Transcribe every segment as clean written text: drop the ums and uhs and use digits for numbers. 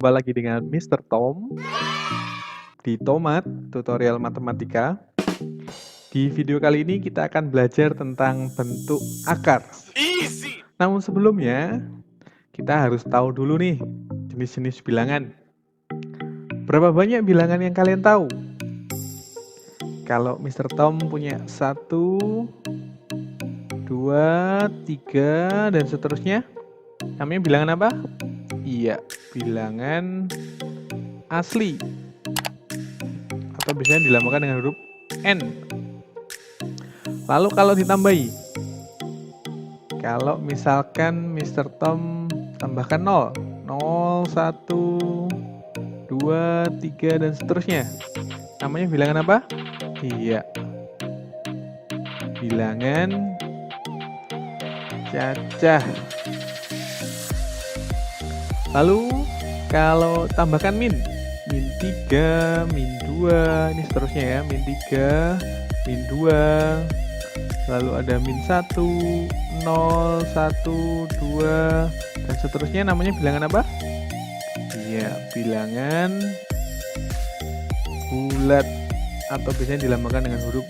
Jumpa lagi dengan Mr. Tom di Tomat Tutorial Matematika. Di video kali ini kita akan belajar tentang bentuk akar. Namun sebelumnya, kita harus tahu dulu nih jenis-jenis bilangan. Berapa banyak bilangan yang kalian tahu? Kalau Mr. Tom punya 1, 2, 3, dan seterusnya, namanya bilangan apa? Iya, bilangan asli, atau biasanya dilambangkan dengan huruf N. Lalu kalau ditambahi, kalau misalkan Mr. Tom tambahkan 0, 0, 1, 2, 3, dan seterusnya, namanya bilangan apa? Iya, bilangan cacah. Lalu kalau tambahkan min 3, min 2, ini seterusnya ya, min 3, min 2, lalu ada min 1, 0, 1, 2, dan seterusnya, namanya bilangan apa? Iya, bilangan bulat, atau biasanya dilambangkan dengan huruf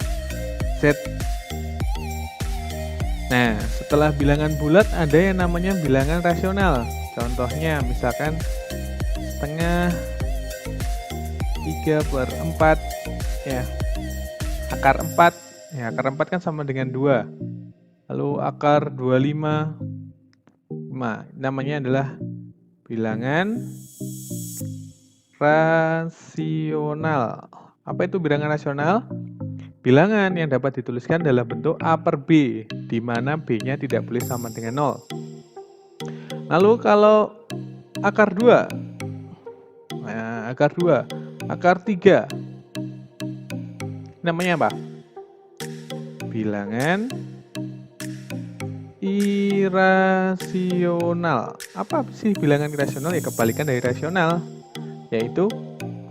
Z. Nah, setelah bilangan bulat ada yang namanya bilangan rasional. Contohnya misalkan setengah, 3/4, ya, akar 4, ya, akar 4 kan sama dengan 2. Lalu akar 25, namanya adalah bilangan rasional. Apa itu bilangan rasional? Bilangan yang dapat dituliskan dalam bentuk A per B, di mana B-nya tidak boleh sama dengan 0. Lalu kalau akar 2, nah, akar 2, akar 3, namanya apa? Bilangan irasional. Apa sih bilangan irasional? Ya, kebalikan dari rasional, yaitu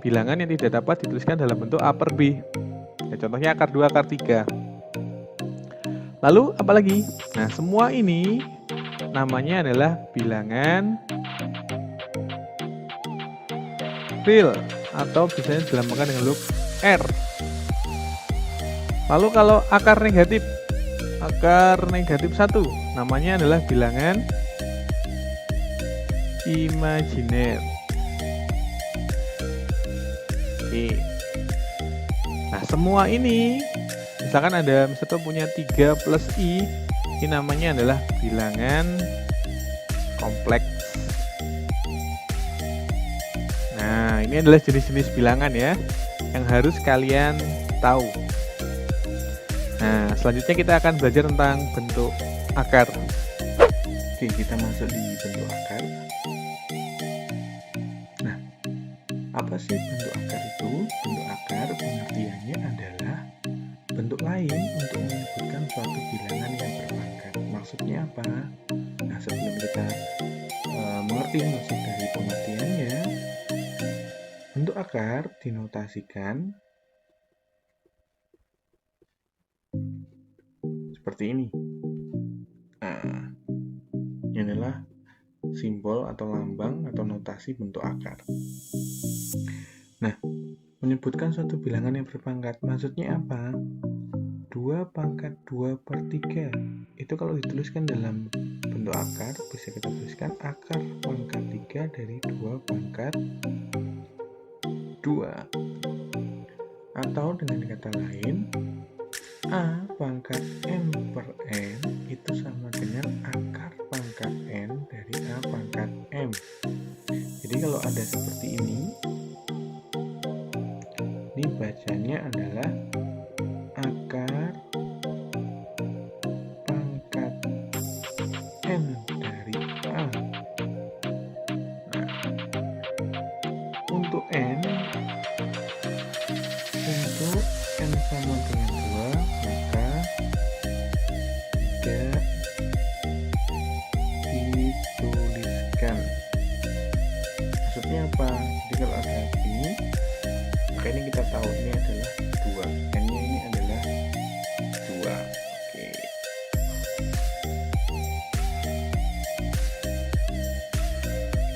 bilangan yang tidak dapat dituliskan dalam bentuk A per B. Ya, contohnya akar 2, akar 3. Lalu apalagi? Nah, semua ini namanya adalah bilangan real, atau biasanya dilambangkan dengan huruf R. Lalu kalau akar negatif 1, namanya adalah bilangan imajiner. Oke. Nah, semua ini, misalkan ada misalnya punya 3 plus I, ini namanya adalah bilangan kompleks. Nah, ini adalah jenis-jenis bilangan ya, yang harus kalian tahu. Nah, selanjutnya kita akan belajar tentang bentuk akar. Oke, kita masuk di bentuk akar. Nah, apa sih bentuk akar itu? Bentuk akar pengertiannya adalah bentuk lain untuk menyebutkan suatu bilangan yang berpangkat. Maksudnya apa? Nah, sebelum kita mengerti maksud dari pengertiannya, bentuk akar dinotasikan seperti ini. Nah, ini adalah simbol atau lambang atau notasi bentuk akar. Nah, menyebutkan suatu bilangan yang berpangkat, maksudnya apa? 2/2/3. Itu kalau dituliskan dalam bentuk akar, bisa kita tuliskan akar pangkat 3 dari 2/2. Atau dengan kata lain, A pangkat M per N itu sama dengan akar pangkat N dari A pangkat M. Jadi kalau ada seperti ini bacanya adalah akar pangkat N dari A. Nah, untuk N sama dengan 2, maka 3 dituliskan. Maksudnya apa? Jadi kalau ada ini, maka ini kita tahu ini adalah 2. N-nya ini adalah 2. Oke.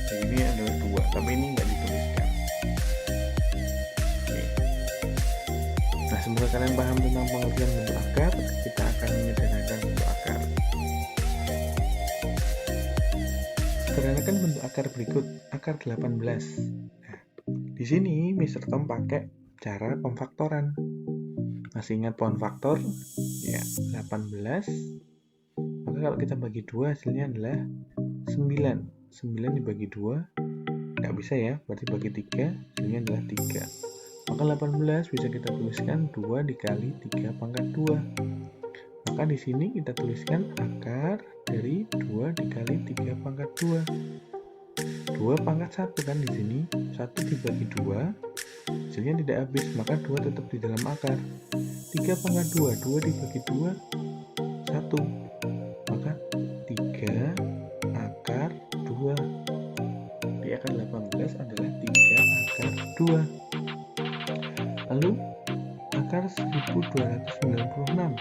Jadi ini adalah 2. tapi ini nggak dituliskan. Oke. Nah, semoga kalian paham tentang pengertian bentuk akar. Kita akan menyederhanakan bentuk akar. Sederhanakan bentuk akar berikut. Akar 18. Nah, di sini Mr. Tom pakai cara pemfaktoran. Masih ingat pohon faktor? Ya, 18. Maka kalau kita bagi 2 hasilnya adalah 9. 9 dibagi 2 nggak bisa ya, berarti bagi 3 hasilnya adalah 3. Maka 18 bisa kita tuliskan 2 dikali 3 pangkat 2. Maka di sini kita tuliskan akar dari 2 dikali 3 pangkat 2. 2 pangkat 1 kan di sini. 1 dibagi 2 hasilnya tidak habis, maka 2 tetap di dalam akar. 3 pangkat 2, 2 dibagi 2 1. Maka 3 akar 2. Di akar 18 adalah 3 akar 2. Lalu akar 1296.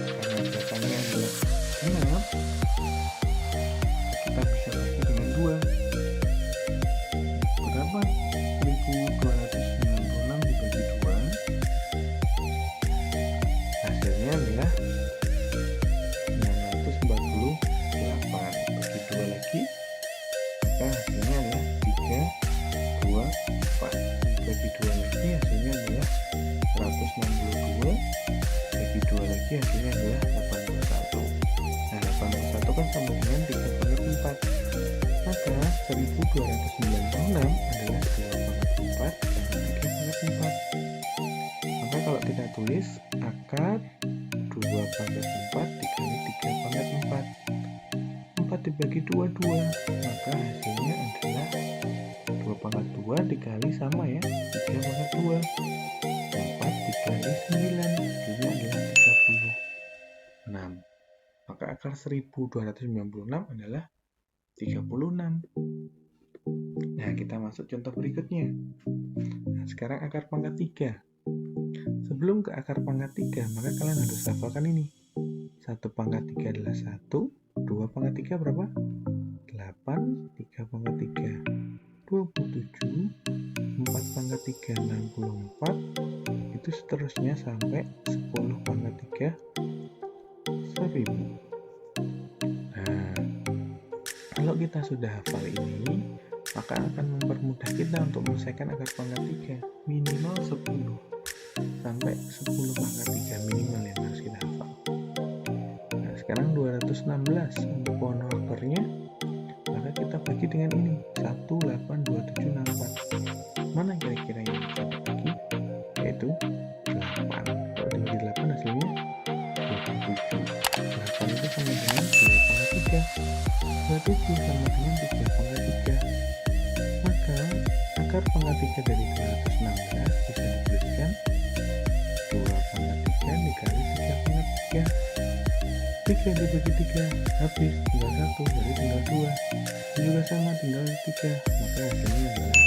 Karena belakangnya adalah 6, kita bisa bagi dengan 2. Berapa? 1296 dibagi 2. Hasilnya adalah 948. Bagi 2 lagi, maka hasilnya adalah 324. Bagi 2 lagi hasilnya adalah 162. Bagi 2 lagi hasilnya adalah 81. Nah, 81 kan sama dengan 3 pangkat 4. Maka 1296 adalah 2 pangkat 4 dan 3 pangkat 4. Maka kalau kita tulis akar 2 pangkat 4 dikali 3 pangkat 4. 4 dibagi 2, 2. Maka hasilnya adalah 2 pangkat 2 dikali sama ya, 3 pangkat 2. 4 dikali 9, hasilnya adalah 36. Maka akar 1296 adalah 36. Nah, kita masuk contoh berikutnya. Nah, sekarang akar pangkat 3. Sebelum ke akar pangkat 3, maka kalian harus hafalkan ini. 1 pangkat 3 adalah 1. 2 pangkat 3 berapa? 8. 3 pangkat 3 27. 4 pangkat 3 64. Itu seterusnya sampai 10 pangkat 3 1000. Nah, kalau kita sudah hafal ini, maka akan mempermudah kita untuk menyelesaikan akar pangkat 3. Minimal 10 sampai 10 pangkat 3 minimal yang harus kita hafal. Nah, sekarang 216 untuk pohon faktornya, maka kita bagi dengan ini 1,82764. Mana kira-kira yang bisa dibagi? Yaitu 8. Kalau dibagi 8 hasilnya 27. 8 itu sama dengan 2 pangkat 3. 27 sama dengan 3 pangkat 3. Maka akar pangkat 3 dari 216 bisa dituliskan 2 pangkat 3 dikali 3 pangkat 3. 3 dibagi 3 habis, tinggal 1, jadi tinggal 2. Ini juga sama, tinggal 3. Maka hasilnya adalah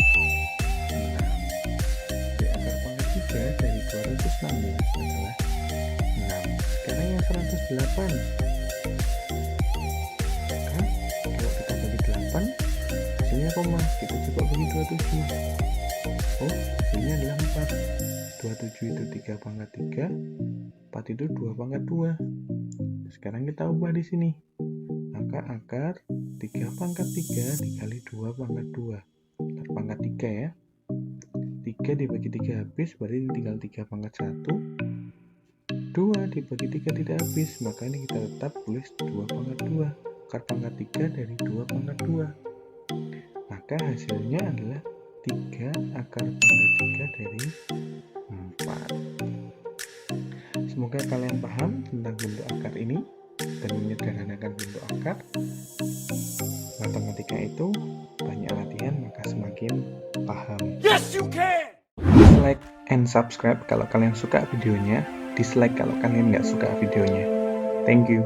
6. Jadi akar pangkat 3 dari 216 adalah 6. Sekarang yang 108. Maka kalau kita bagi 8, hasilnya koma. Kita coba bagi 27. Oh, hasilnya adalah 4. 27 itu 3 pangkat 3. 4 itu 2 pangkat 2. Sekarang kita ubah di sini. Maka akar 3 pangkat 3 dikali 2 pangkat 2. Pangkat 3 ya. 3 dibagi 3 habis, berarti tinggal 3 pangkat 1. 2 dibagi 3 tidak habis, maka ini kita tetap tulis 2 pangkat 2. Akar pangkat 3 dari 2 pangkat 2. Maka hasilnya adalah 3 akar pangkat 3 dari 4. Semoga kalian paham tentang bentuk akar ini dan menyederhanakan bentuk akar. Matematika itu banyak latihan maka semakin paham. Yes, you can! Like and subscribe kalau kalian suka videonya. Dislike kalau kalian nggak suka videonya. Thank you.